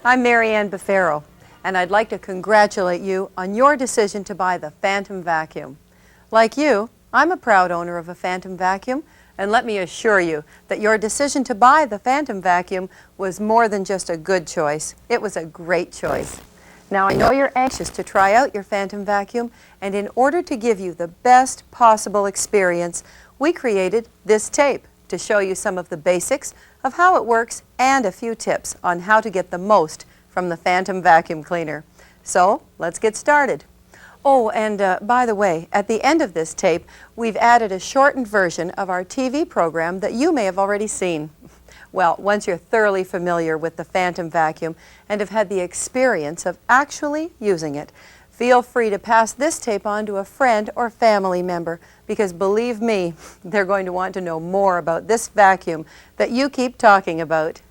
I'm Mary Ann Bufero, and I'd like to congratulate you on your decision to buy the Fantom vacuum. Like you, I'm a proud owner of a Fantom vacuum, and let me assure you that your decision to buy the Fantom vacuum was more than just a good choice. It was a great choice. Now, I know you're anxious to try out your Fantom vacuum, and in order to give you the best possible experience, we created this tape to show you some of the basics of how it works and a few tips on how to get the most from the Fantom vacuum cleaner. So, let's get started. Oh, and by the way, at the end of this tape, we've added a shortened version of our TV program that you may have already seen. Well, once you're thoroughly familiar with the Fantom vacuum and have had the experience of actually using it, feel free to pass this tape on to a friend or family member, because believe me, they're going to want to know more about this vacuum that you keep talking about.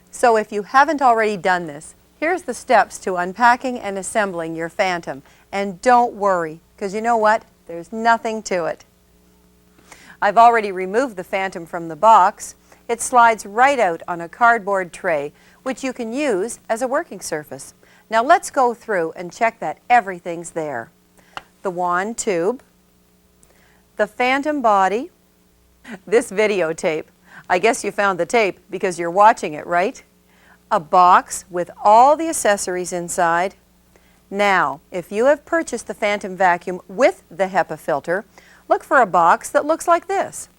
So if you haven't already done this, here's the steps to unpacking and assembling your Fantom. And don't worry, because you know what? There's nothing to it. I've already removed the Fantom from the box. It slides right out on a cardboard tray, which you can use as a working surface. Now let's go through and check that everything's there. The wand tube, the Fantom body, this videotape. I guess you found the tape because you're watching it, right? A box with all the accessories inside. Now, if you have purchased the Fantom vacuum with the HEPA filter, look for a box that looks like this.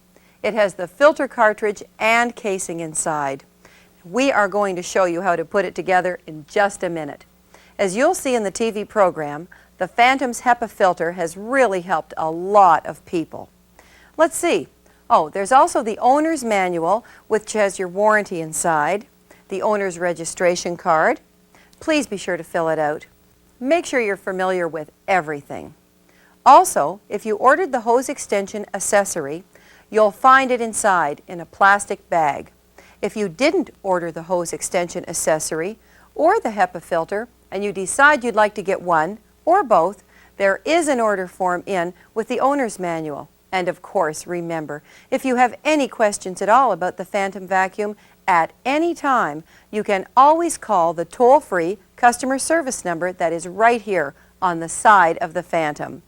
It has the filter cartridge and casing inside. We are going to show you how to put it together in just a minute. As you'll see in the TV program, the Fantom's HEPA filter has really helped a lot of people. Let's see. Oh, there's also the owner's manual, which has your warranty inside, the owner's registration card. Please be sure to fill it out. Make sure you're familiar with everything. Also, if you ordered the hose extension accessory, you'll find it inside in a plastic bag. If you didn't order the hose extension accessory or the HEPA filter, and you decide you'd like to get one or both, there is an order form in with the owner's manual. And of course, remember, if you have any questions at all about the Fantom vacuum at any time, you can always call the toll-free customer service number that is right here on the side of the Fantom.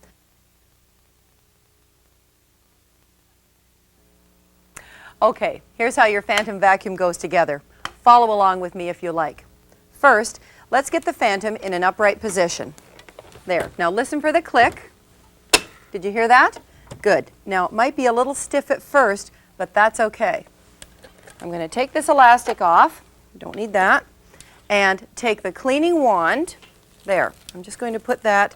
Okay, here's how your Fantom vacuum goes together. Follow along with me if you like. First, let's get the Fantom in an upright position. There. Now listen for the click. Did you hear that? Good. Now it might be a little stiff at first, but that's okay. I'm going to take this elastic off. Don't need that. And take the cleaning wand. There. I'm just going to put that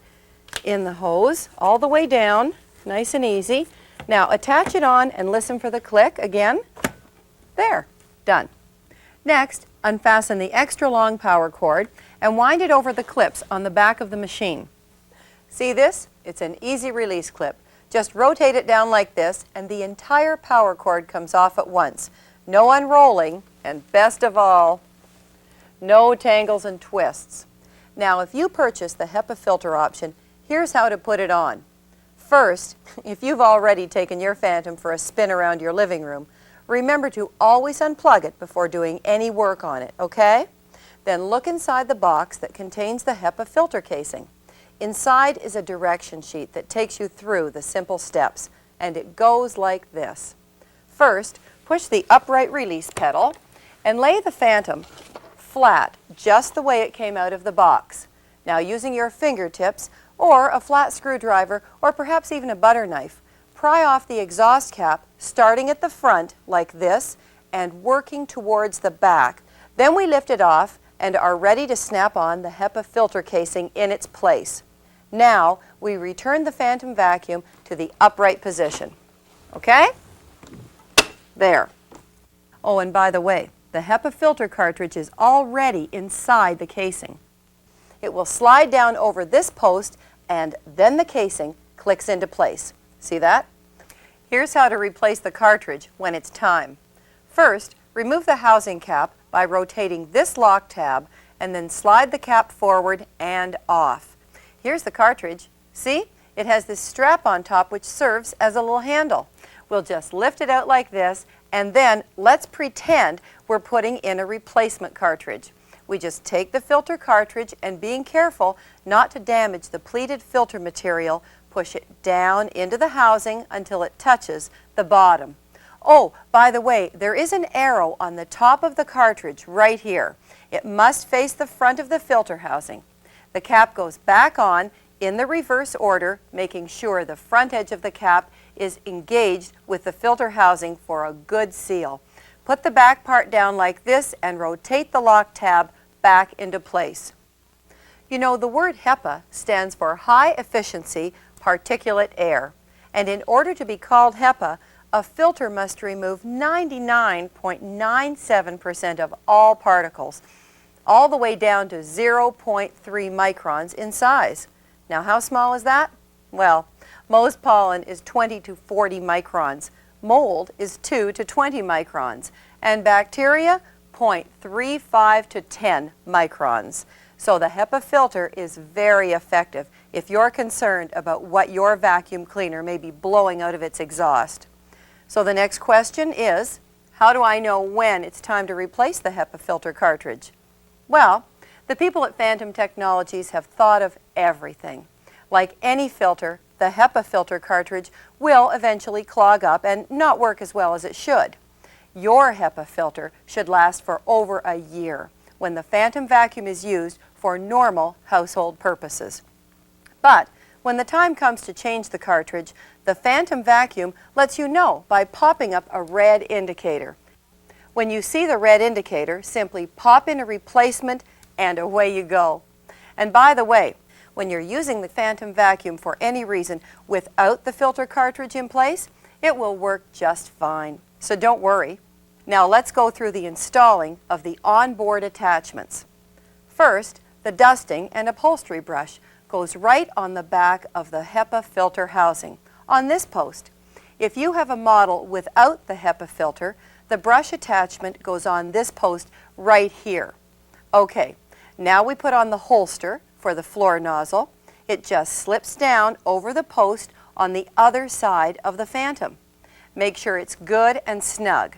in the hose all the way down, nice and easy. Now attach it on and listen for the click again. There. Done. Next, unfasten the extra long power cord and wind it over the clips on the back of the machine. See this? It's an easy release clip. Just rotate it down like this and the entire power cord comes off at once. No unrolling, and best of all, no tangles and twists. Now if you purchase the HEPA filter option, here's how to put it on. First, if you've already taken your Fantom for a spin around your living room, remember to always unplug it before doing any work on it, okay? Then look inside the box that contains the HEPA filter casing. Inside is a direction sheet that takes you through the simple steps, and it goes like this. First, push the upright release pedal and lay the Fantom flat, just the way it came out of the box. Now using your fingertips or a flat screwdriver or perhaps even a butter knife, pry off the exhaust cap starting at the front like this and working towards the back. Then we lift it off and are ready to snap on the HEPA filter casing in its place. Now we return the Fantom vacuum to the upright position. Okay? There. Oh, and by the way, the HEPA filter cartridge is already inside the casing. It will slide down over this post and then the casing clicks into place. See that? Here's how to replace the cartridge when it's time. First, remove the housing cap by rotating this lock tab and then slide the cap forward and off. Here's the cartridge. See? It has this strap on top which serves as a little handle. We'll just lift it out like this, and then let's pretend we're putting in a replacement cartridge. We just take the filter cartridge and, being careful not to damage the pleated filter material, push it down into the housing until it touches the bottom. Oh, by the way, there is an arrow on the top of the cartridge right here. It must face the front of the filter housing. The cap goes back on in the reverse order, making sure the front edge of the cap is engaged with the filter housing for a good seal. Put the back part down like this and rotate the lock tab back into place. You know, the word HEPA stands for High Efficiency Particulate Air, and in order to be called HEPA, a filter must remove 99.97% of all particles, all the way down to 0.3 microns in size. Now, how small is that? Well, most pollen is 20 to 40 microns, mold is 2 to 20 microns, and bacteria 0.35 to 10 microns. So the HEPA filter is very effective if you're concerned about what your vacuum cleaner may be blowing out of its exhaust. So the next question is, how do I know when it's time to replace the HEPA filter cartridge? Well, the people at Fantom Technologies have thought of everything. Like any filter, the HEPA filter cartridge will eventually clog up and not work as well as it should. Your HEPA filter should last for over a year when the Fantom vacuum is used for normal household purposes. But when the time comes to change the cartridge, the Fantom vacuum lets you know by popping up a red indicator. When you see the red indicator, simply pop in a replacement and away you go. And by the way, when you're using the Fantom vacuum for any reason without the filter cartridge in place, it will work just fine. So don't worry. Now let's go through the installing of the onboard attachments. First, the dusting and upholstery brush goes right on the back of the HEPA filter housing, on this post. If you have a model without the HEPA filter, the brush attachment goes on this post right here. Okay, now we put on the holster for the floor nozzle. It just slips down over the post on the other side of the Fantom. Make sure it's good and snug.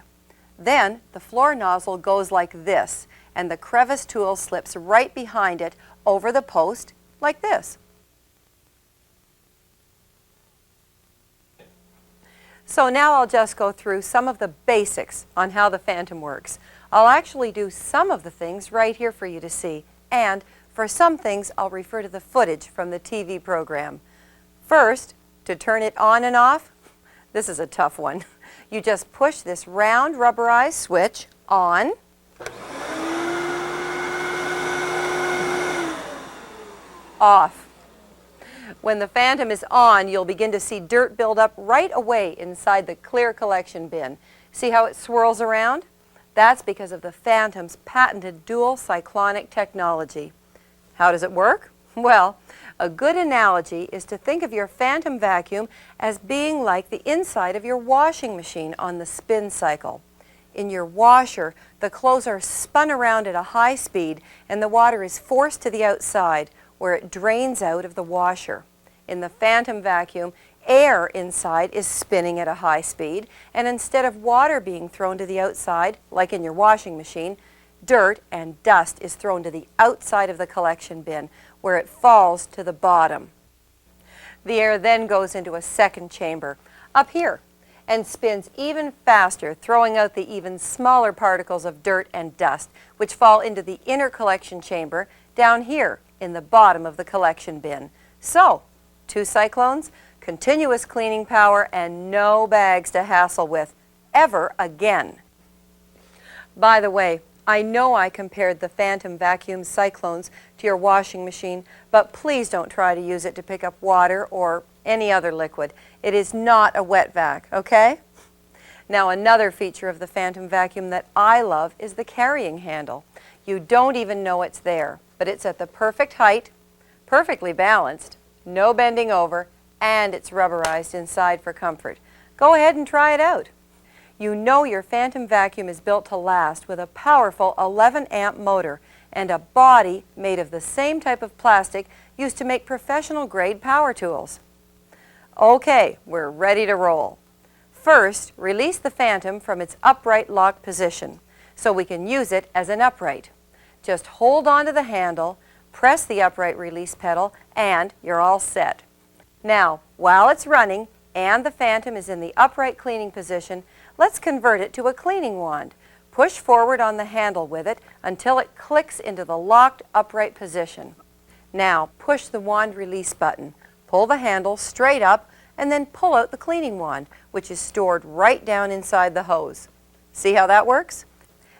Then the floor nozzle goes like this, and the crevice tool slips right behind it over the post like this. So now I'll just go through some of the basics on how the Fantom works. I'll actually do some of the things right here for you to see, and for some things I'll refer to the footage from the TV program. First, to turn it on and off, this is a tough one. You just push this round rubberized switch on, off. When the Fantom is on, you'll begin to see dirt build up right away inside the clear collection bin. See how it swirls around? That's because of the Fantom's patented dual cyclonic technology. How does it work? Well, a good analogy is to think of your Fantom vacuum as being like the inside of your washing machine on the spin cycle. In your washer, the clothes are spun around at a high speed and the water is forced to the outside where it drains out of the washer. In the Fantom vacuum, air inside is spinning at a high speed, and instead of water being thrown to the outside, like in your washing machine, dirt and dust is thrown to the outside of the collection bin, where it falls to the bottom. The air then goes into a second chamber, up here, and spins even faster, throwing out the even smaller particles of dirt and dust, which fall into the inner collection chamber down here in the bottom of the collection bin. So, 2 cyclones, continuous cleaning power, and no bags to hassle with ever again. By the way, I know I compared the Fantom vacuum cyclones to your washing machine, but please don't try to use it to pick up water or any other liquid. It is not a wet vac, okay? Now another feature of the Fantom vacuum that I love is the carrying handle. You don't even know it's there, but it's at the perfect height, perfectly balanced, no bending over, and it's rubberized inside for comfort. Go ahead and try it out. You know your Fantom vacuum is built to last with a powerful 11-amp motor and a body made of the same type of plastic used to make professional-grade power tools. Okay, we're ready to roll. First, release the Fantom from its upright lock position so we can use it as an upright. Just hold on to the handle, press the upright release pedal, and you're all set. Now, while it's running and the Fantom is in the upright cleaning position, let's convert it to a cleaning wand. Push forward on the handle with it until it clicks into the locked upright position. Now, push the wand release button. Pull the handle straight up and then pull out the cleaning wand, which is stored right down inside the hose. See how that works?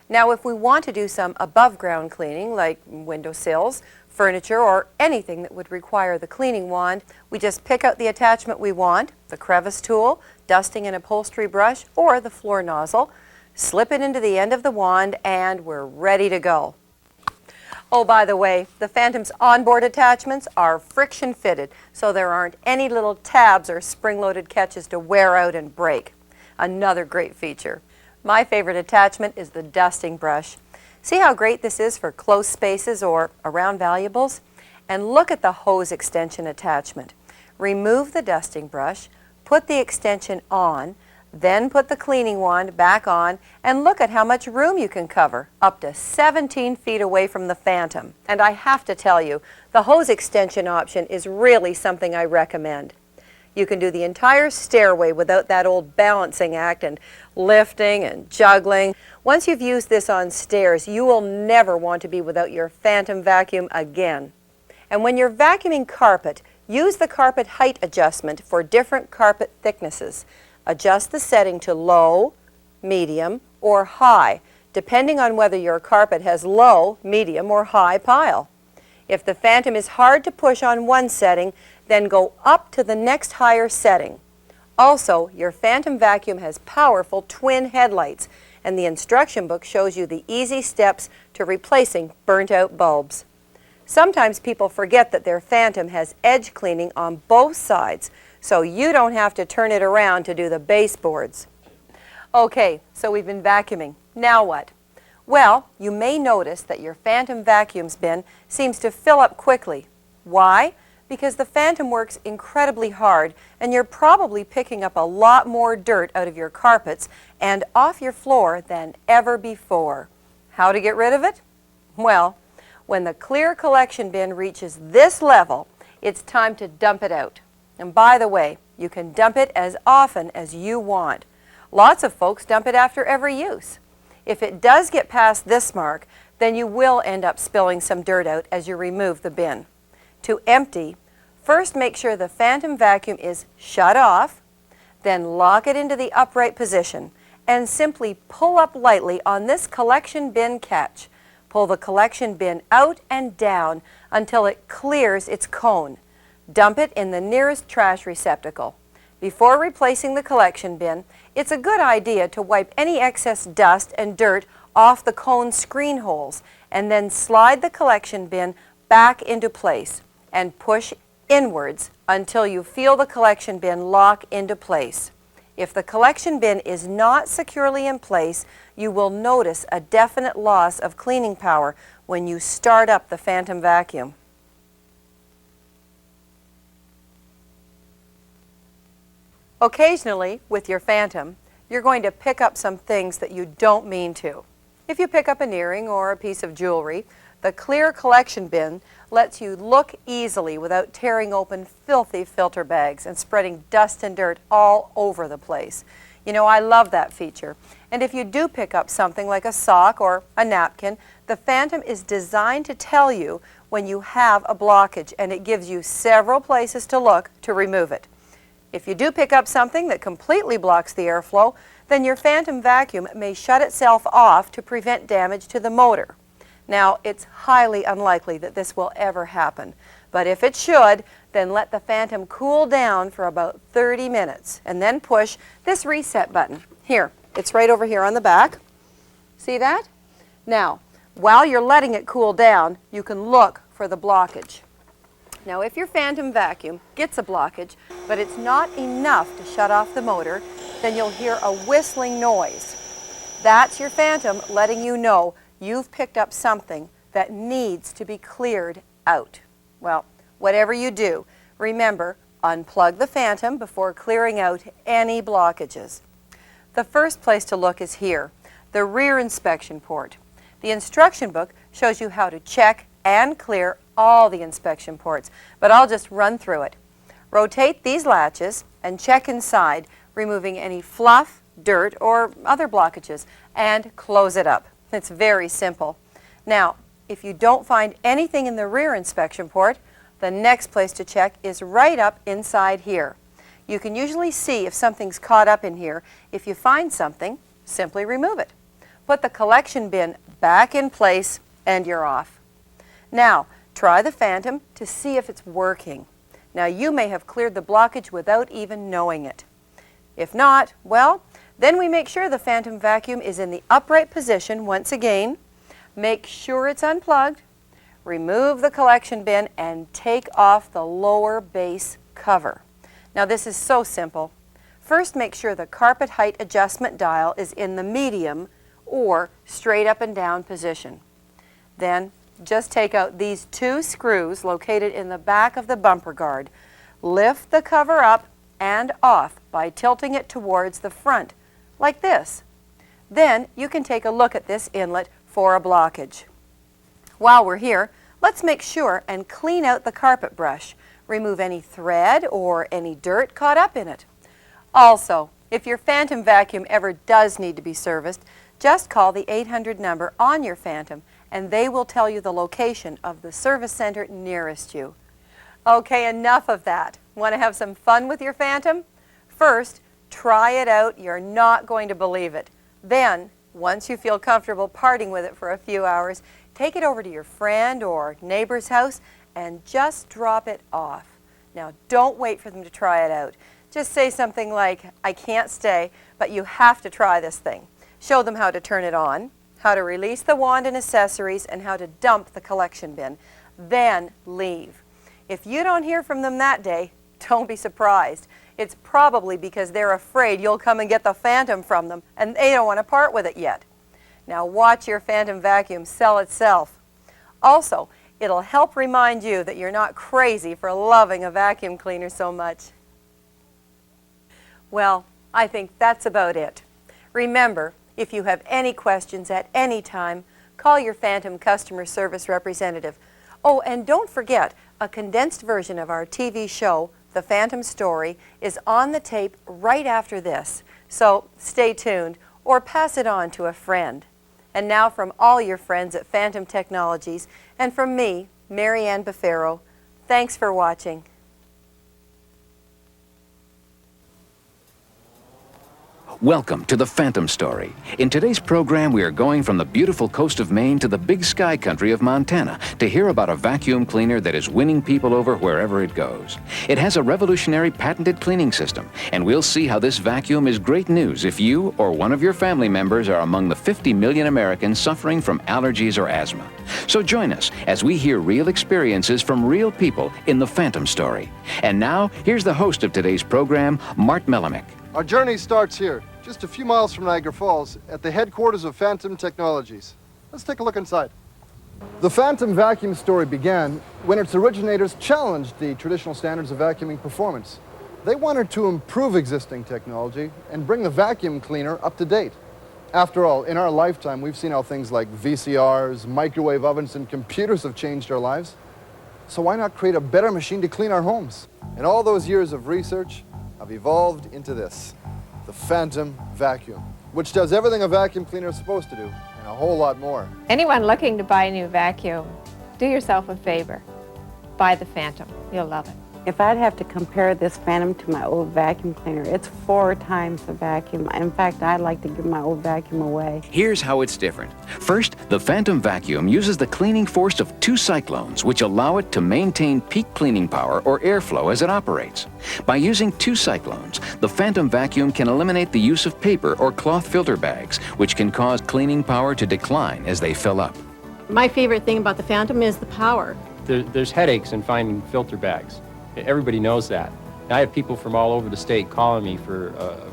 Now, if we want to do some above-ground cleaning, like windowsills, furniture, or anything that would require the cleaning wand, we just pick out the attachment we want, the crevice tool, dusting and upholstery brush, or the floor nozzle, slip it into the end of the wand, and we're ready to go. Oh, by the way, the Fantom's onboard attachments are friction fitted, so there aren't any little tabs or spring-loaded catches to wear out and break. Another great feature. My favorite attachment is the dusting brush. See how great this is for close spaces or around valuables? And look at the hose extension attachment. Remove the dusting brush, put the extension on, then put the cleaning wand back on, and look at how much room you can cover, up to 17 feet away from the Fantom. And I have to tell you, the hose extension option is really something I recommend. You can do the entire stairway without that old balancing act and lifting and juggling. Once you've used this on stairs, you will never want to be without your Fantom vacuum again. And when you're vacuuming carpet, use the carpet height adjustment for different carpet thicknesses. Adjust the setting to low, medium, or high, depending on whether your carpet has low, medium, or high pile. If the Fantom is hard to push on one setting, then go up to the next higher setting. Also, your Fantom vacuum has powerful twin headlights, and the instruction book shows you the easy steps to replacing burnt-out bulbs. Sometimes people forget that their Fantom has edge cleaning on both sides, so you don't have to turn it around to do the baseboards. Okay, so we've been vacuuming. Now what? Well, you may notice that your Fantom vacuum's bin seems to fill up quickly. Why? Because the Fantom works incredibly hard, and you're probably picking up a lot more dirt out of your carpets and off your floor than ever before. How to get rid of it? Well, when the clear collection bin reaches this level, it's time to dump it out. And by the way, you can dump it as often as you want. Lots of folks dump it after every use. If it does get past this mark, then you will end up spilling some dirt out as you remove the bin. To empty, first make sure the Fantom vacuum is shut off, then lock it into the upright position, and simply pull up lightly on this collection bin catch. Pull the collection bin out and down until it clears its cone. Dump it in the nearest trash receptacle. Before replacing the collection bin, it's a good idea to wipe any excess dust and dirt off the cone screen holes and then slide the collection bin back into place and push inwards until you feel the collection bin lock into place. If the collection bin is not securely in place, you will notice a definite loss of cleaning power when you start up the Fantom vacuum. Occasionally, with your Fantom, you're going to pick up some things that you don't mean to. If you pick up an earring or a piece of jewelry, the clear collection bin lets you look easily without tearing open filthy filter bags and spreading dust and dirt all over the place. You know, I love that feature. And if you do pick up something like a sock or a napkin, the Fantom is designed to tell you when you have a blockage, and it gives you several places to look to remove it. If you do pick up something that completely blocks the airflow, then your Fantom vacuum may shut itself off to prevent damage to the motor. Now, it's highly unlikely that this will ever happen, but if it should, then let the Fantom cool down for about 30 minutes and then push this reset button. Here, it's right over here on the back. See that? Now, while you're letting it cool down, you can look for the blockage. Now, if your Fantom vacuum gets a blockage, but it's not enough to shut off the motor, then you'll hear a whistling noise. That's your Fantom letting you know you've picked up something that needs to be cleared out. Well, whatever you do, remember, unplug the Fantom before clearing out any blockages. The first place to look is here, the rear inspection port. The instruction book shows you how to check and clear all the inspection ports, but I'll just run through it. Rotate these latches and check inside, removing any fluff, dirt, or other blockages, and close it up. It's very simple. Now, if you don't find anything in the rear inspection port, the next place to check is right up inside here. You can usually see if something's caught up in here. If you find something, simply remove it. Put the collection bin back in place and you're off. Now, try the Fantom to see if it's working. Now, you may have cleared the blockage without even knowing it. If not, well, then we make sure the Fantom vacuum is in the upright position once again. Make sure it's unplugged. Remove the collection bin and take off the lower base cover. Now, this is so simple. First, make sure the carpet height adjustment dial is in the medium or straight up and down position. Then, just take out these two screws located in the back of the bumper guard. Lift the cover up and off by tilting it towards the front, like this. Then, you can take a look at this inlet for a blockage. While we're here, let's make sure and clean out the carpet brush. Remove any thread or any dirt caught up in it. Also, if your Fantom vacuum ever does need to be serviced, just call the 800 number on your Fantom and they will tell you the location of the service center nearest you. Okay, enough of that. Want to have some fun with your Fantom? First, try it out. You're not going to believe it. Then, once you feel comfortable parting with it for a few hours, take it over to your friend or neighbor's house and just drop it off. Now, don't wait for them to try it out. Just say something like, I can't stay, but you have to try this thing. Show them how to turn it on, how to release the wand and accessories, and how to dump the collection bin. Then leave. If you don't hear from them that day, don't be surprised. It's probably because they're afraid you'll come and get the Fantom from them, and they don't want to part with it yet. Now watch your Fantom vacuum sell itself. Also, it'll help remind you that you're not crazy for loving a vacuum cleaner so much. Well, I think that's about it. Remember, if you have any questions at any time, call your Fantom customer service representative. Oh, and don't forget, a condensed version of our TV show, The Fantom Story, is on the tape right after this. So stay tuned or pass it on to a friend. And now from all your friends at Fantom Technologies, and from me, Mary Ann Befaro, thanks for watching. Welcome to the Fantom Story. In today's program, we are going from the beautiful coast of Maine to the big sky country of Montana to hear about a vacuum cleaner that is winning people over wherever it goes. It has a revolutionary patented cleaning system, and we'll see how this vacuum is great news if you or one of your family members are among the 50 million Americans suffering from allergies or asthma. So join us as we hear real experiences from real people in the Fantom Story. And now, here's the host of today's program, Mart Melamick. Our journey starts here, just a few miles from Niagara Falls, at the headquarters of Fantom Technologies. Let's take a look inside. The Fantom vacuum story began when its originators challenged the traditional standards of vacuuming performance. They wanted to improve existing technology and bring the vacuum cleaner up to date. After all, in our lifetime, we've seen how things like VCRs, microwave ovens, and computers have changed our lives. So why not create a better machine to clean our homes? And all those years of research have evolved into this, the Fantom vacuum, which does everything a vacuum cleaner is supposed to do, and a whole lot more. Anyone looking to buy a new vacuum, do yourself a favor. Buy the Fantom. You'll love it. If I'd have to compare this Fantom to my old vacuum cleaner, it's 4 times the vacuum. In fact, I'd like to give my old vacuum away. Here's how it's different. First, the Fantom vacuum uses the cleaning force of 2 cyclones, which allow it to maintain peak cleaning power or airflow as it operates. By using 2 cyclones, the Fantom vacuum can eliminate the use of paper or cloth filter bags, which can cause cleaning power to decline as they fill up. My favorite thing about the Fantom is the power. There's headaches in finding filter bags. Everybody knows that. I have people from all over the state calling me for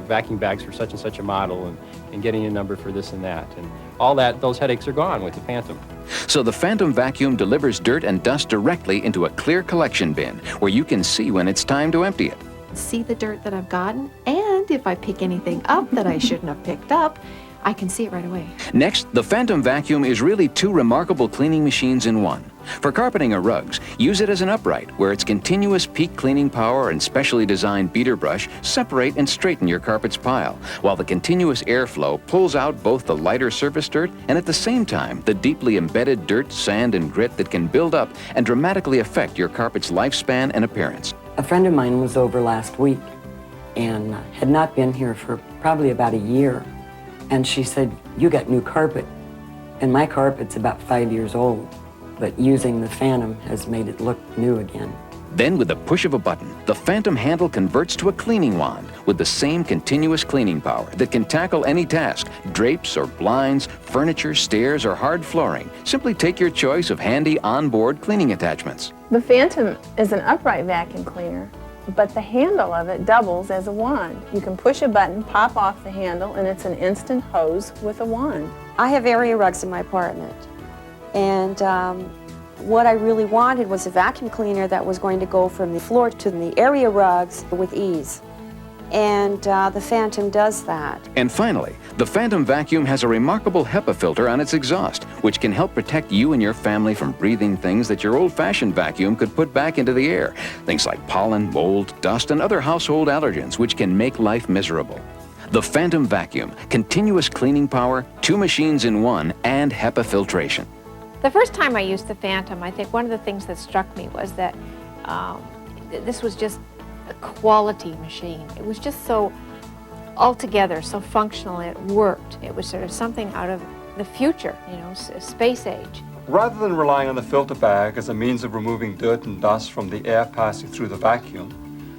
vacuum bags for such and such a model and getting a number for this and that. And all that, those headaches are gone with the Fantom. So the Fantom vacuum delivers dirt and dust directly into a clear collection bin where you can see when it's time to empty it. see the dirt that I've gotten, and if I pick anything up that I shouldn't have picked up, I can see it right away. Next, the Fantom vacuum is really two remarkable cleaning machines in one. For carpeting or rugs, use it as an upright, where its continuous peak cleaning power and specially designed beater brush separate and straighten your carpet's pile, while the continuous airflow pulls out both the lighter surface dirt and at the same time the deeply embedded dirt, sand, and grit that can build up and dramatically affect your carpet's lifespan and appearance. A friend of mine was over last week and had not been here for probably about a year. And she said, "You got new carpet." And my carpet's about 5 years old, but using the Fantom has made it look new again. Then, with the push of a button, the Fantom handle converts to a cleaning wand with the same continuous cleaning power that can tackle any task, drapes or blinds, furniture, stairs, or hard flooring. Simply take your choice of handy onboard cleaning attachments. The Fantom is an upright vacuum cleaner, but the handle of it doubles as a wand. You can push a button, pop off the handle, and it's an instant hose with a wand. I have area rugs in my apartment, and what I really wanted was a vacuum cleaner that was going to go from the floor to the area rugs with ease. And the Fantom does that. And finally, the Fantom vacuum has a remarkable HEPA filter on its exhaust, which can help protect you and your family from breathing things that your old-fashioned vacuum could put back into the air. Things like pollen, mold, dust, and other household allergens, which can make life miserable. The Fantom vacuum, continuous cleaning power, two machines in one, and HEPA filtration. The first time I used the Fantom, I think one of the things that struck me was that this was just a quality machine. It was just so altogether, so functional, it worked. It was sort of something out of the future, you know, space age. Rather than relying on the filter bag as a means of removing dirt and dust from the air passing through the vacuum,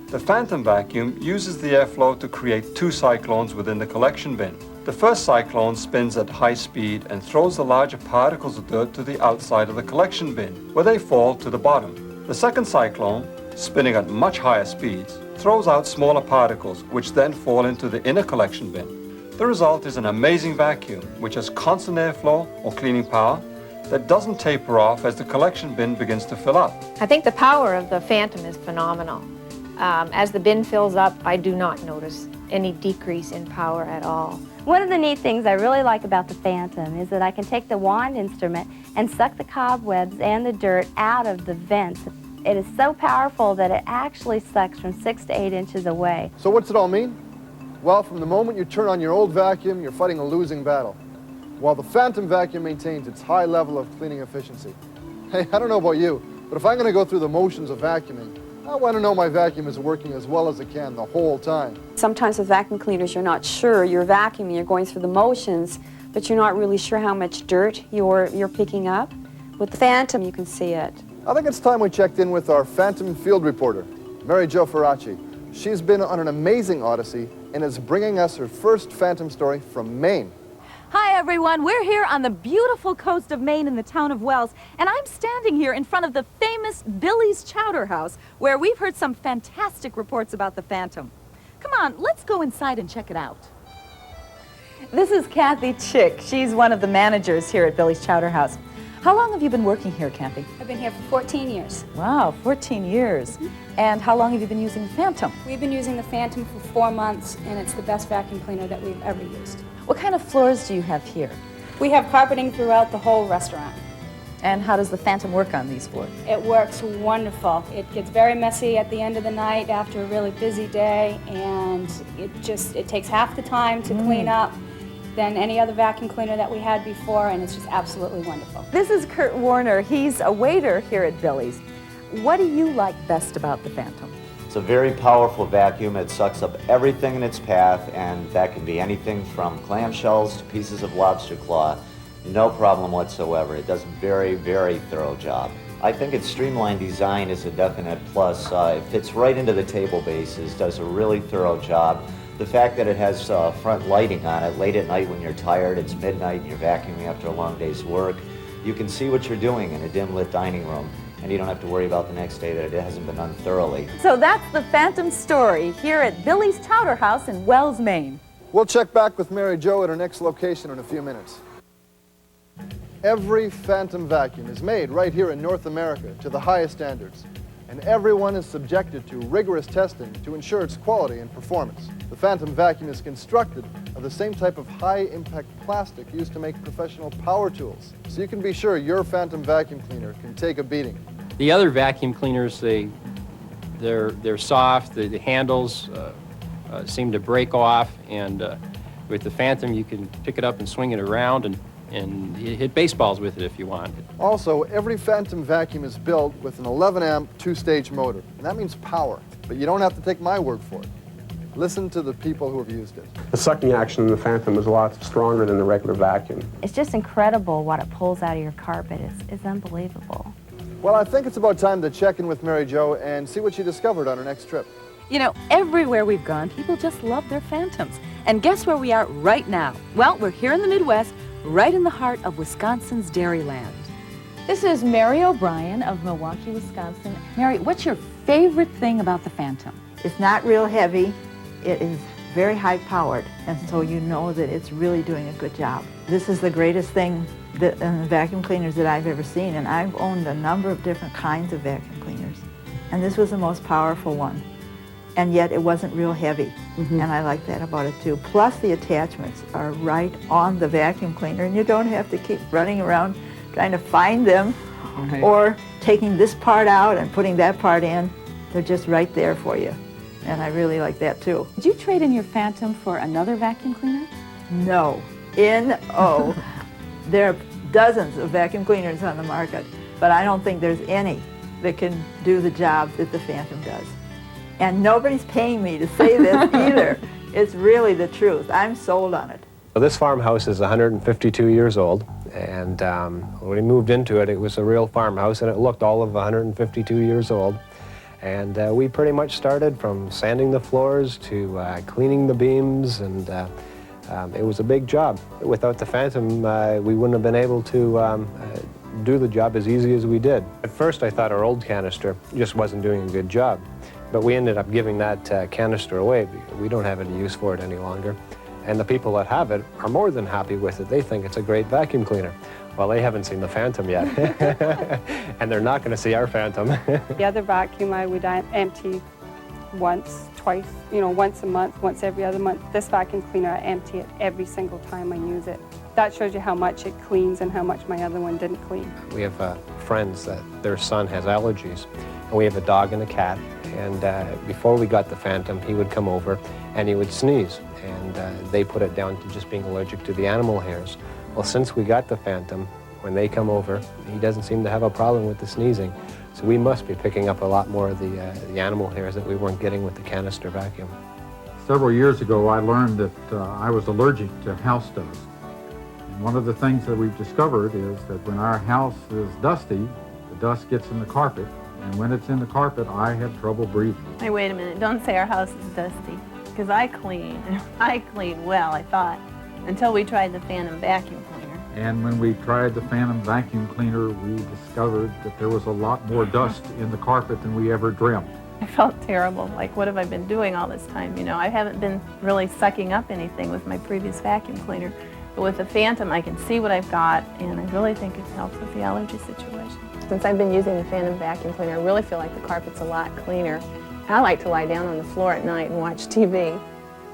the Fantom vacuum uses the airflow to create two cyclones within the collection bin. The first cyclone spins at high speed and throws the larger particles of dirt to the outside of the collection bin, where they fall to the bottom. The second cyclone, spinning at much higher speeds, throws out smaller particles, which then fall into the inner collection bin. The result is an amazing vacuum, which has constant airflow or cleaning power that doesn't taper off as the collection bin begins to fill up. I think the power of the Fantom is phenomenal. As the bin fills up, I do not notice any decrease in power at all. One of the neat things I really like about the Fantom is that I can take the wand instrument and suck the cobwebs and the dirt out of the vents. It is so powerful that it actually sucks from 6 to 8 inches away. So what's it all mean? Well, from the moment you turn on your old vacuum, you're fighting a losing battle, while the Fantom vacuum maintains its high level of cleaning efficiency. Hey, I don't know about you, but if I'm going to go through the motions of vacuuming, I want to know my vacuum is working as well as it can the whole time. Sometimes with vacuum cleaners, you're not sure. You're vacuuming, you're going through the motions, but you're not really sure how much dirt you're picking up. With the Fantom, you can see it. I think it's time we checked in with our Fantom field reporter, Mary Jo Ferracci. She's been on an amazing odyssey and is bringing us her first Fantom story from Maine. Hi everyone, we're here on the beautiful coast of Maine in the town of Wells, and I'm standing here in front of the famous Billy's Chowder House, where we've heard some fantastic reports about the Fantom. Come on, let's go inside and check it out. This is Kathy Chick. She's one of the managers here at Billy's Chowder House. How long have you been working here, Kathy? I've been here for 14 years. Wow, 14 years. And how long have you been using the Fantom? We've been using the Fantom for 4 months, and it's the best vacuum cleaner that we've ever used. What kind of floors do you have here? We have carpeting throughout the whole restaurant. And how does the Fantom work on these floors? It works wonderful. It gets very messy at the end of the night after a really busy day, and it takes half the time to clean up than any other vacuum cleaner that we had before, and it's just absolutely wonderful. This is Kurt Warner. He's a waiter here at Billy's. What do you like best about the Fantom? It's a very powerful vacuum. It sucks up everything in its path, and that can be anything from clamshells to pieces of lobster claw. No problem whatsoever. It does a very, very thorough job. I think its streamlined design is a definite plus. It fits right into the table bases, does a really thorough job. The fact that it has front lighting on it late at night when you're tired, it's midnight and you're vacuuming after a long day's work, you can see what you're doing in a dim lit dining room, and you don't have to worry about the next day that it hasn't been done thoroughly. So that's the Fantom story here at Billy's Chowder House in Wells, Maine. We'll check back with Mary Jo at her next location in a few minutes. Every Fantom vacuum is made right here in North America to the highest standards. and everyone is subjected to rigorous testing to ensure its quality and performance. The Fantom vacuum is constructed of the same type of high-impact plastic used to make professional power tools, so you can be sure your Fantom vacuum cleaner can take a beating. The other vacuum cleaners, they're soft, the handles seem to break off, and with the Fantom you can pick it up and swing it around and hit baseballs with it if you want. Also, every Fantom vacuum is built with an 11-amp two-stage motor, and that means power, but you don't have to take my word for it. Listen to the people who have used it. The sucking action in the Fantom is a lot stronger than the regular vacuum. It's just incredible what it pulls out of your carpet. It's unbelievable. Well, I think it's about time to check in with Mary Jo and see what she discovered on her next trip. You know, everywhere we've gone, people just love their Fantoms. And guess where we are right now? Well, we're here in the Midwest, right in the heart of Wisconsin's Dairyland. This is Mary O'Brien of Milwaukee, Wisconsin. Mary, what's your favorite thing about the Fantom? It's not real heavy. It is very high-powered, and so you know that it's really doing a good job. This is the greatest thing in the vacuum cleaners that I've ever seen, and I've owned a number of different kinds of vacuum cleaners, and this was the most powerful one. And yet it wasn't real heavy, and I like that about it too. Plus the attachments are right on the vacuum cleaner, and you don't have to keep running around trying to find them or taking this part out and putting that part in. They're just right there for you, and I really like that too. Did you trade in your Fantom for another vacuum cleaner? No. N-O. There are dozens of vacuum cleaners on the market, but I don't think there's any that can do the job that the Fantom does. And nobody's paying me to say this either. It's really the truth. I'm sold on it. Well, this farmhouse is 152 years old, and when we moved into it, it was a real farmhouse, and it looked all of 152 years old. And we pretty much started from sanding the floors to cleaning the beams, and it was a big job. Without the Fantom, we wouldn't have been able to do the job as easy as we did. At first, I thought our old canister just wasn't doing a good job. But we ended up giving that canister away. We don't have any use for it any longer. And the people that have it are more than happy with it. They think it's a great vacuum cleaner. Well, they haven't seen the Fantom yet. And they're not going to see our Fantom. The other vacuum I would empty once, twice, once a month, once every other month. This vacuum cleaner, I empty it every single time I use it. That shows you how much it cleans and how much my other one didn't clean. We have friends that their son has allergies. And we have a dog and a cat. And before we got the Fantom, he would come over and he would sneeze. And they put it down to just being allergic to the animal hairs. Well, since we got the Fantom, when they come over, he doesn't seem to have a problem with the sneezing. So we must be picking up a lot more of the animal hairs that we weren't getting with the canister vacuum. Several years ago, I learned that I was allergic to house dust. And one of the things that we've discovered is that when our house is dusty, the dust gets in the carpet. And when it's in the carpet, I have trouble breathing. Hey, wait a minute. Don't say our house is dusty, because I clean. I clean well, I thought, until we tried the Fantom vacuum cleaner. And when we tried the Fantom vacuum cleaner, we discovered that there was a lot more dust in the carpet than we ever dreamt. I felt terrible. Like, what have I been doing all this time? I haven't been really sucking up anything with my previous vacuum cleaner. But with the Fantom, I can see what I've got, and I really think it helps with the allergy situation. Since I've been using the Fantom vacuum cleaner, I really feel like the carpet's a lot cleaner. I like to lie down on the floor at night and watch TV,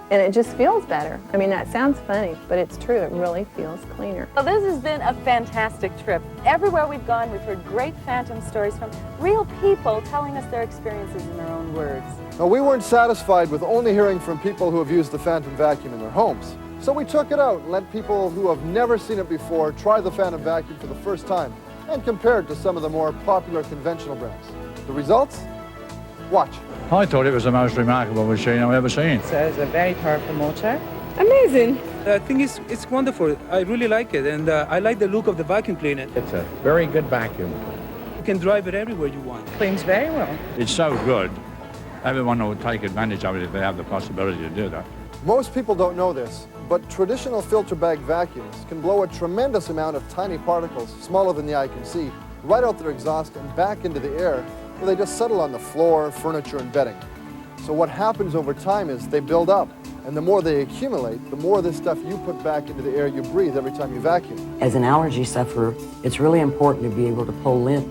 and it just feels better. I mean, that sounds funny, but it's true. It really feels cleaner. Well, this has been a fantastic trip. Everywhere we've gone, we've heard great Fantom stories from real people telling us their experiences in their own words. Now, we weren't satisfied with only hearing from people who have used the Fantom vacuum in their homes. So we took it out and let people who have never seen it before try the Fantom vacuum for the first time and compare it to some of the more popular conventional brands. The results? Watch. I thought it was the most remarkable machine I've ever seen. So it's a very powerful motor. Amazing. I think it's wonderful. I really like it, and I like the look of the vacuum cleaner. It's a very good vacuum. You can drive it everywhere you want. Cleans very well. It's so good. Everyone will take advantage of it if they have the possibility to do that. Most people don't know this, but traditional filter bag vacuums can blow a tremendous amount of tiny particles, smaller than the eye can see, right out their exhaust and back into the air, where they just settle on the floor, furniture, and bedding. So what happens over time is they build up, and the more they accumulate, the more of this stuff you put back into the air you breathe every time you vacuum. As an allergy sufferer, it's really important to be able to pull lint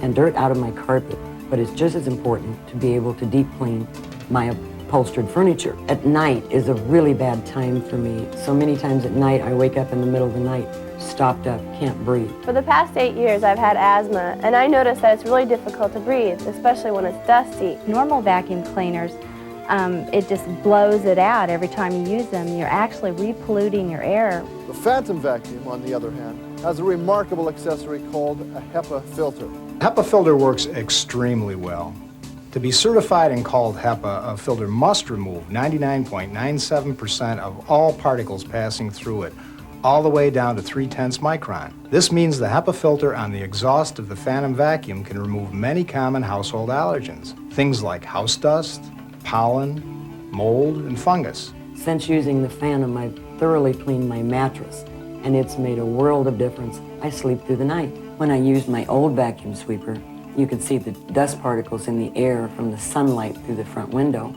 and dirt out of my carpet but it's just as important to be able to deep clean my upholstered furniture. At night is a really bad time for me. So many times at night I wake up in the middle of the night, stopped up, can't breathe. For the past 8 years I've had asthma, and I noticed that it's really difficult to breathe, especially when it's dusty. Normal vacuum cleaners, it just blows it out every time you use them. You're actually repolluting your air. The Fantom vacuum, on the other hand, has a remarkable accessory called a HEPA filter. HEPA filter works extremely well. To be certified and called HEPA, a filter must remove 99.97% of all particles passing through it, all the way down to 0.3 micron. This means the HEPA filter on the exhaust of the Fantom vacuum can remove many common household allergens, things like house dust, pollen, mold, and fungus. Since using the Fantom, I've thoroughly cleaned my mattress, and it's made a world of difference. I sleep through the night. When I used my old vacuum sweeper, you could see the dust particles in the air from the sunlight through the front window,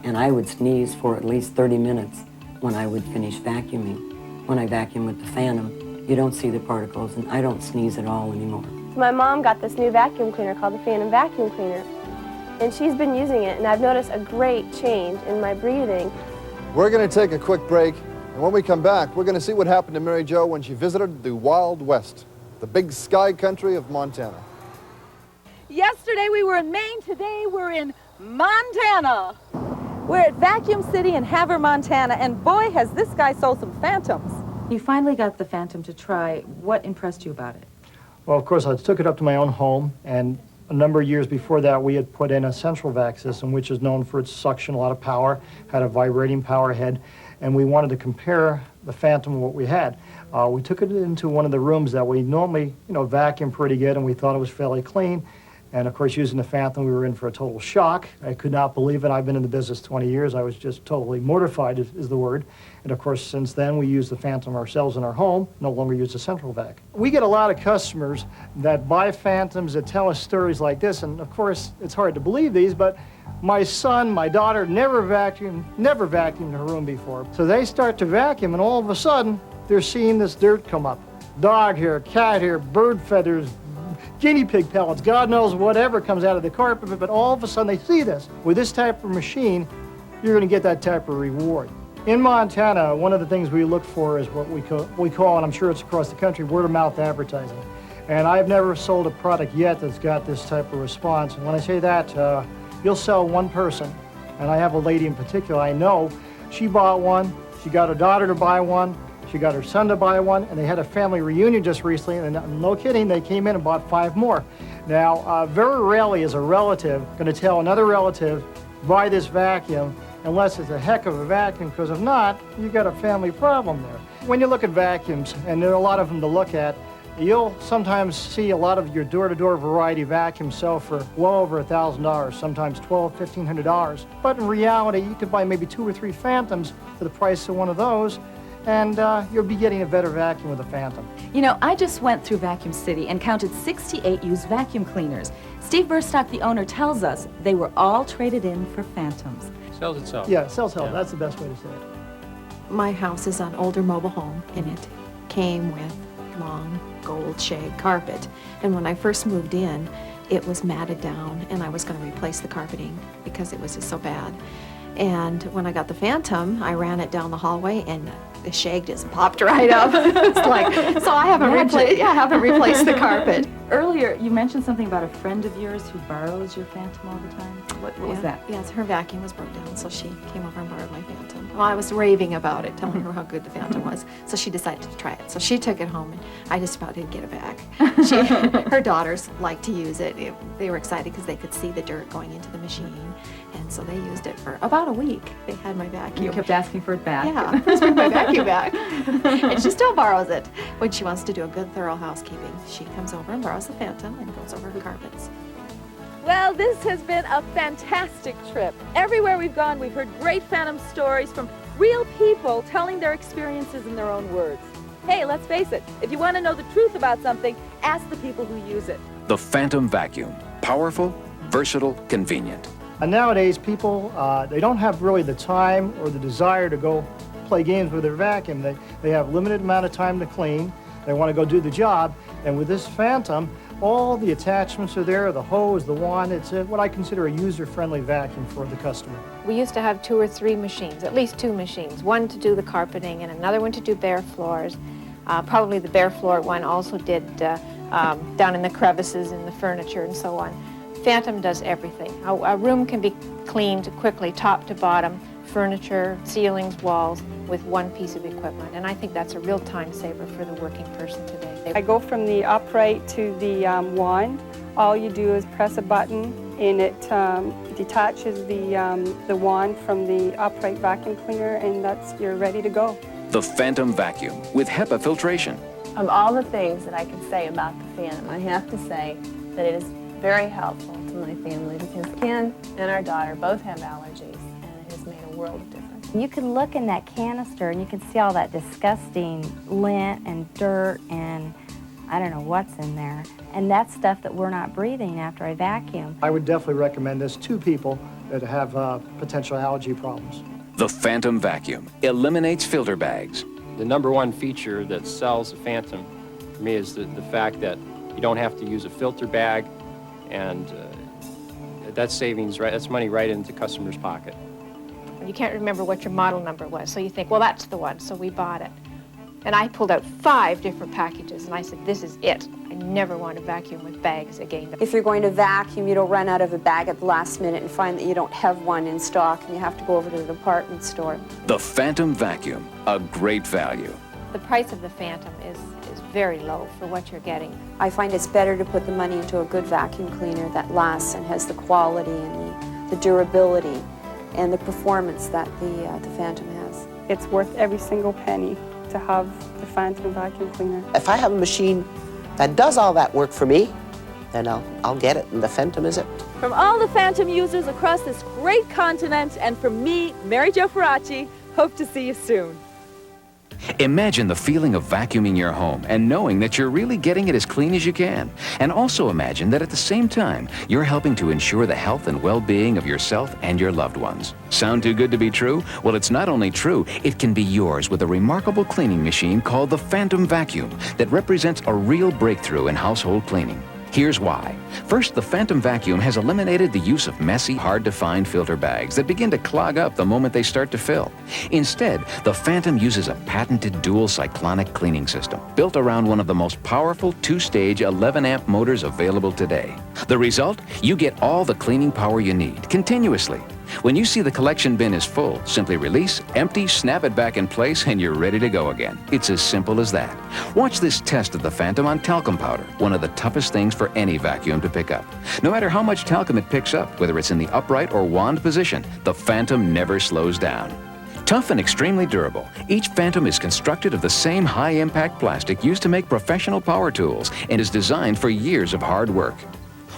and I would sneeze for at least 30 minutes when I would finish vacuuming. When I vacuum with the Fantom, you don't see the particles, and I don't sneeze at all anymore. So my mom got this new vacuum cleaner called the Fantom vacuum cleaner, and she's been using it, and I've noticed a great change in my breathing. We're going to take a quick break, and when we come back, we're going to see what happened to Mary Jo when she visited the Wild West, the big sky country of Montana. Yesterday we were in Maine, today we're in Montana. We're at Vacuum City in Havre, Montana, and boy, has this guy sold some Fantoms. You finally got the Fantom to try. What impressed you about it? Well, of course, I took it up to my own home, and a number of years before that, we had put in a central vac system, which is known for its suction, a lot of power, had a vibrating power head, and we wanted to compare the Fantom to what we had. We took it into one of the rooms that we normally, vacuum pretty good, and we thought it was fairly clean. And of course, using the Fantom, we were in for a total shock. I could not believe it. I've been in the business 20 years. I was just totally mortified, is the word. And of course, since then, we use the Fantom ourselves in our home, no longer use the central vac. We get a lot of customers that buy Fantoms that tell us stories like this. And of course, it's hard to believe these, but my son, my daughter never vacuumed her room before. So they start to vacuum, and all of a sudden, they're seeing this dirt come up. Dog hair, cat hair, bird feathers, guinea pig pellets, God knows whatever comes out of the carpet, but all of a sudden they see this. With this type of machine, you're going to get that type of reward. In Montana, one of the things we look for is what we call, and I'm sure it's across the country, word-of-mouth advertising. And I've never sold a product yet that's got this type of response. And when I say that, you'll sell one person, and I have a lady in particular I know, she bought one, she got her daughter to buy one, she got her son to buy one, and they had a family reunion just recently, and no kidding, they came in and bought 5 more. Now, very rarely is a relative going to tell another relative, buy this vacuum, unless it's a heck of a vacuum, because if not, you've got a family problem there. When you look at vacuums, and there are a lot of them to look at, you'll sometimes see a lot of your door-to-door variety vacuums sell for well over $1,000, sometimes $1,200, $1,500. But in reality, you could buy maybe 2 or 3 Fantoms for the price of one of those, and you'll be getting a better vacuum with a Fantom. You know, I just went through Vacuum City and counted 68 used vacuum cleaners. Steve Burstock, the owner, tells us they were all traded in for Fantoms. Sells itself. Yeah, sells itself. That's the best way to say it. My house is an older mobile home, and it came with long gold shag carpet. And when I first moved in, it was matted down, and I was going to replace the carpeting because it was just so bad. And when I got the Fantom, I ran it down the hallway, and the shag just popped right up. It's like, so I haven't replaced the carpet. Earlier, you mentioned something about a friend of yours who borrows your Fantom all the time. What was that? Yes, her vacuum was broke down, so she came over and borrowed my Fantom. Well, I was raving about it, telling her how good the Fantom was, so she decided to try it. So she took it home, and I just about didn't get it back. Her daughters liked to use it. They were excited because they could see the dirt going into the machine, and so they used it for about a week. They had my vacuum. You kept asking for it back. Yeah, please bring my vacuum back. And she still borrows it. When she wants to do a good, thorough housekeeping, she comes over and borrows the Fantom and goes over her carpets. Well, this has been a fantastic trip. Everywhere we've gone, we've heard great Fantom stories from real people telling their experiences in their own words. Hey, let's face it, if you want to know the truth about something, ask the people who use it. The Fantom vacuum. Powerful, versatile, convenient. And nowadays, people, they don't have really the time or the desire to go play games with their vacuum. They have limited amount of time to clean. They want to go do the job. And with this Fantom, all the attachments are there, the hose, the wand. It's what I consider a user-friendly vacuum for the customer. We used to have 2 or 3 machines, at least 2 machines, one to do the carpeting and another one to do bare floors. Probably the bare floor one also did down in the crevices in the furniture and so on. Fantom does everything. A room can be cleaned quickly, top to bottom, furniture, ceilings, walls, with one piece of equipment. And I think that's a real time saver for the working person today. I go from the upright to the wand. All you do is press a button and it detaches the wand from the upright vacuum cleaner, and you're ready to go. The Fantom vacuum with HEPA filtration. Of all the things that I can say about the Fantom, I have to say that it is very helpful to my family because Ken and our daughter both have allergies, and it has made a world of difference. You can look in that canister and you can see all that disgusting lint and dirt and I don't know what's in there. And that's stuff that we're not breathing after I vacuum. I would definitely recommend this to people that have potential allergy problems. The Fantom vacuum eliminates filter bags. The #1 feature that sells a Fantom for me is the fact that you don't have to use a filter bag, and that's savings, right? That's money right into customers' pocket. You can't remember what your model number was, so you think, well, that's the one, so we bought it. And I pulled out 5 different packages, and I said, this is it. I never want to vacuum with bags again. If you're going to vacuum, you don't run out of a bag at the last minute and find that you don't have one in stock and you have to go over to the department store. The Fantom vacuum, a great value. The price of the Fantom is very low for what you're getting. I find it's better to put the money into a good vacuum cleaner that lasts and has the quality and the durability and the performance that the Fantom has. It's worth every single penny to have the Fantom vacuum cleaner. If I have a machine that does all that work for me, then I'll get it, and the Fantom is it. From all the Fantom users across this great continent, and from me, Mary Jo Ferracci, hope to see you soon. Imagine the feeling of vacuuming your home and knowing that you're really getting it as clean as you can. And also imagine that at the same time, you're helping to ensure the health and well-being of yourself and your loved ones. Sound too good to be true? Well, it's not only true, it can be yours with a remarkable cleaning machine called the Fantom vacuum that represents a real breakthrough in household cleaning. Here's why. First, the Fantom vacuum has eliminated the use of messy, hard-to-find filter bags that begin to clog up the moment they start to fill. Instead, the Fantom uses a patented dual cyclonic cleaning system built around one of the most powerful 2-stage 11-amp motors available today. The result? You get all the cleaning power you need continuously. When you see the collection bin is full, simply release, empty, snap it back in place, and you're ready to go again. It's as simple as that. Watch this test of the Fantom on talcum powder, one of the toughest things for any vacuum to pick up. No matter how much talcum it picks up, whether it's in the upright or wand position, the Fantom never slows down. Tough and extremely durable, each Fantom is constructed of the same high-impact plastic used to make professional power tools and is designed for years of hard work.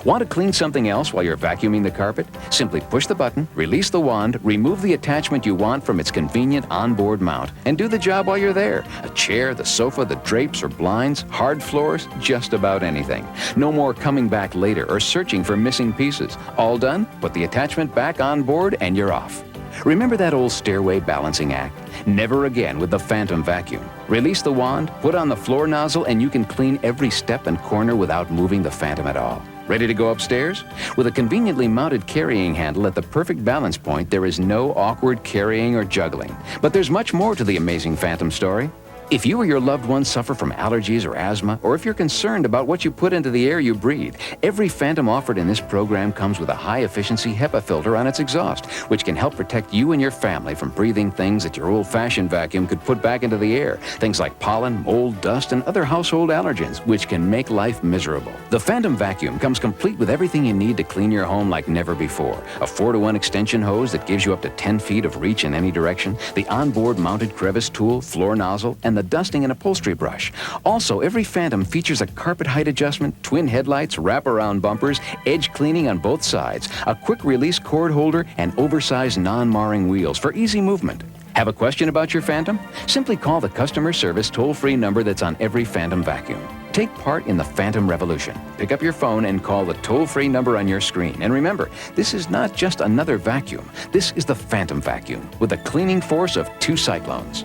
Want to clean something else while you're vacuuming the carpet? Simply push the button, release the wand, remove the attachment you want from its convenient onboard mount, and do the job while you're there. A chair, the sofa, the drapes or blinds, hard floors, just about anything. No more coming back later or searching for missing pieces. All done? Put the attachment back on board and you're off. Remember that old stairway balancing act? Never again with the Fantom vacuum. Release the wand, put on the floor nozzle, and you can clean every step and corner without moving the Fantom at all. Ready to go upstairs? With a conveniently mounted carrying handle at the perfect balance point, there is no awkward carrying or juggling. But there's much more to the amazing Fantom story. If you or your loved ones suffer from allergies or asthma, or if you're concerned about what you put into the air you breathe, every Fantom offered in this program comes with a high-efficiency HEPA filter on its exhaust, which can help protect you and your family from breathing things that your old-fashioned vacuum could put back into the air. Things like pollen, mold, dust, and other household allergens, which can make life miserable. The Fantom vacuum comes complete with everything you need to clean your home like never before. A 4-to-1 extension hose that gives you up to 10 feet of reach in any direction, the onboard mounted crevice tool, floor nozzle, and the dusting and upholstery brush. Also, every Fantom features a carpet height adjustment, twin headlights, wraparound bumpers, edge cleaning on both sides, a quick release cord holder, and oversized non-marring wheels for easy movement. Have a question about your Fantom? Simply call the customer service toll-free number that's on every Fantom vacuum. Take part in the Fantom revolution. Pick up your phone and call the toll-free number on your screen. And remember, this is not just another vacuum. This is the Fantom vacuum with a cleaning force of 2 cyclones.